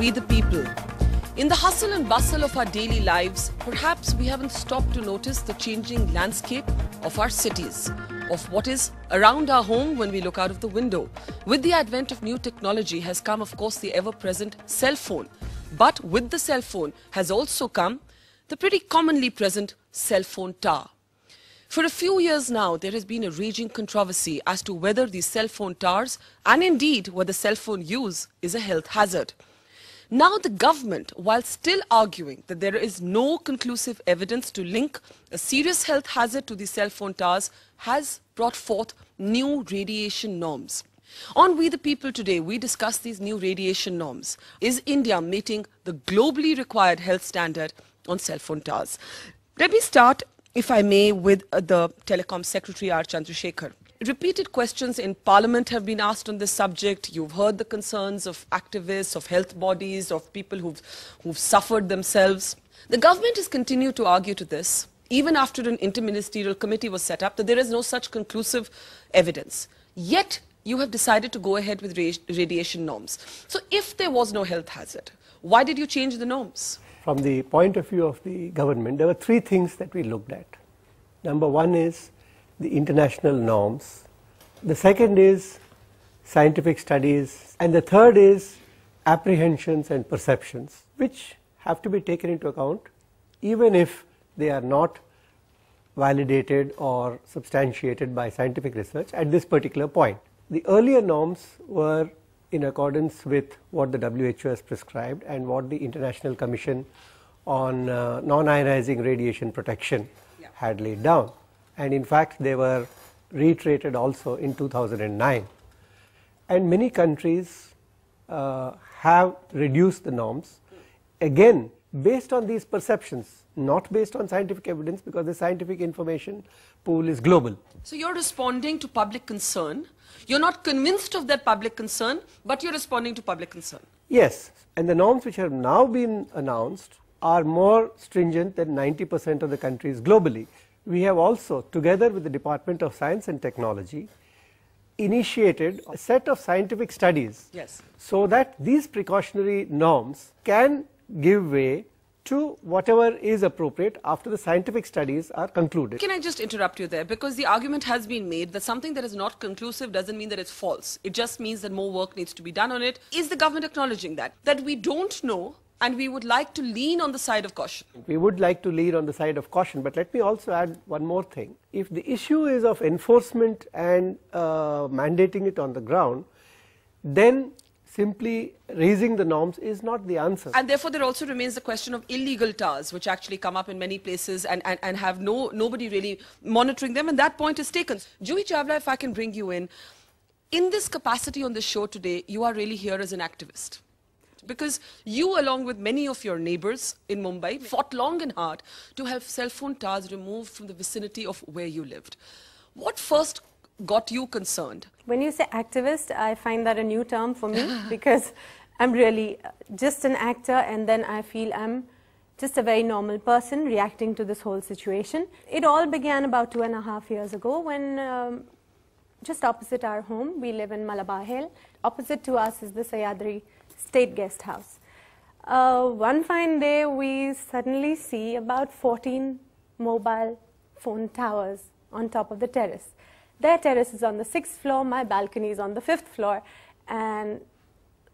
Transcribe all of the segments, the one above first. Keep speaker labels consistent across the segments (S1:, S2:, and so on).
S1: we the people. In the hustle and bustle of our daily lives, perhaps we haven't stopped to notice the changing landscape of our cities, of what is around our home when we look out of the window. With the advent of new technology has come, of course, the ever-present cell phone. But with the cell phone has also come the pretty commonly present cell phone tower. For a few years now, there has been a raging controversy as to whether these cell phone towers and indeed whether cell phone use is a health hazard. Now the government, while still arguing that there is no conclusive evidence to link a serious health hazard to the cell phone towers, has brought forth new radiation norms. On We the People today, we discuss these new radiation norms. Is India meeting the globally required health standard on cell phone towers? Let me start, if I may, with the Telecom Secretary R. Chandrasekhar. Repeated questions in Parliament have been asked on this subject. You've heard the concerns of activists, of health bodies, of people who've suffered themselves. The government has continued to argue to this, even after an interministerial committee was set up, that there is no such conclusive evidence. Yet, you have decided to go ahead with radiation norms. So if there was no health hazard, why did you change the norms?
S2: From the point of view of the government, there were three things that we looked at. Number one is the international norms. The second is scientific studies. And the third is apprehensions and perceptions, which have to be taken into account even if they are not validated or substantiated by scientific research at this particular point. The earlier norms were in accordance with what the WHO has prescribed and what the International Commission on Non-Ionizing Radiation Protection had laid down. And in fact, they were reiterated also in 2009. And many countries have reduced the norms, again, based on these perceptions, not based on scientific evidence, because the scientific information pool is global.
S1: So you're responding to public concern. You're not convinced of that public concern, but you're responding to public concern.
S2: Yes, and the norms which have now been announced are more stringent than 90% of the countries globally. We have also, together with the Department of Science and Technology, initiated a set of scientific studies so that these precautionary norms can give way to whatever is appropriate after the scientific studies are concluded.
S1: Can I just interrupt you there? Because the argument has been made that something that is not conclusive doesn't mean that it's false. It just means that more work needs to be done on it. Is the government acknowledging that? That we don't know and we would like to lean on the side of caution?
S2: We would like to lean on the side of caution, but let me also add one more thing. If the issue is of enforcement and mandating it on the ground, then simply raising the norms is not the answer.
S1: And therefore there also remains the question of illegal towers, which actually come up in many places and have nobody really monitoring them, and that point is taken. Juhi Chawla, if I can bring you in this capacity on this show today, you are really here as an activist. Because you, along with many of your neighbors in Mumbai, fought long and hard to have cell phone towers removed from the vicinity of where you lived. What first got you concerned?
S3: When you say activist, I find that a new term for me because I'm really just an actor, and then I feel I'm just a very normal person reacting to this whole situation. It all began about 2.5 years ago when just opposite our home, we live in Malabar Hill. Opposite to us is the Sayadri State Guest House. One fine day, we suddenly see about 14 mobile phone towers on top of the terrace. Their terrace is on the 6th floor, my balcony is on the 5th floor, and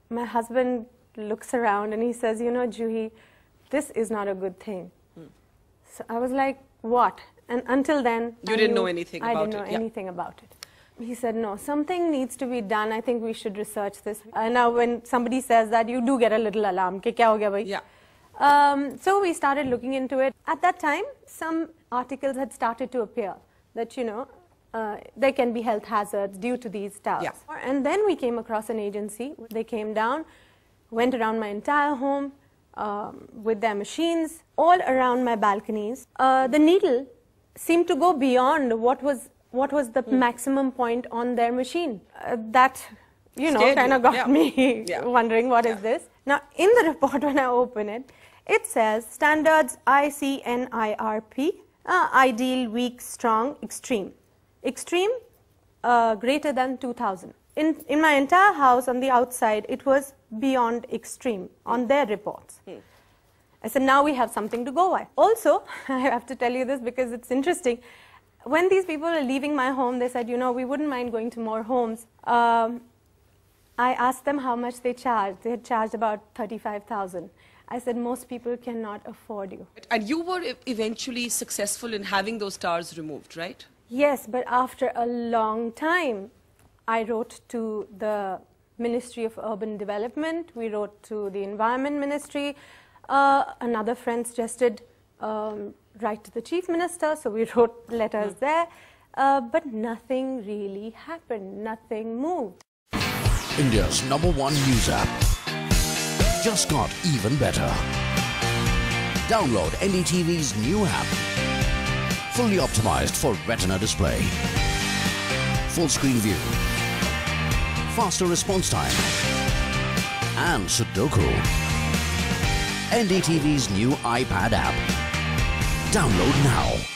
S3: my husband looks around and he says, you know, Juhi, this is not a good thing. So I was like, what? And until then,
S1: you didn't know anything about it.
S3: I didn't know anything about it. He said, no, something needs to be done. I think we should research this. Now, when somebody says that, you do get a little alarm. Ke kya ho gaya bhai?
S1: Yeah.
S3: So we started looking into it. At that time, some articles had started to appear that, you know, there can be health hazards due to these towers.
S1: Yeah.
S3: And then we came across an agency. They came down, went around my entire home with their machines, all around my balconies. The needle seemed to go beyond what was the maximum point on their machine. That, you know, kind of got me wondering what is this. Now, in the report, when I open it, it says standards ICNIRP, ideal, weak, strong, extreme. Extreme, greater than 2000. In my entire house on the outside, it was beyond extreme on their reports. I said, now we have something to go by. Also, I have to tell you this because it's interesting. When these people are leaving my home, they said, you know, we wouldn't mind going to more homes. I asked them how much they charged. They had charged about 35,000. I said, most people cannot afford you.
S1: And you were eventually successful in having those towers removed, right?
S3: Yes, but after a long time, I wrote to the Ministry of Urban Development. We wrote to the Environment Ministry. Another friend suggested write to the Chief Minister, so we wrote letters there. But nothing really happened. Nothing moved.
S4: India's #1 news app just got even better. Download NDTV's new app. Fully optimized for retina display. Full screen view. Faster response time. And Sudoku. NDTV's new iPad app. Download now.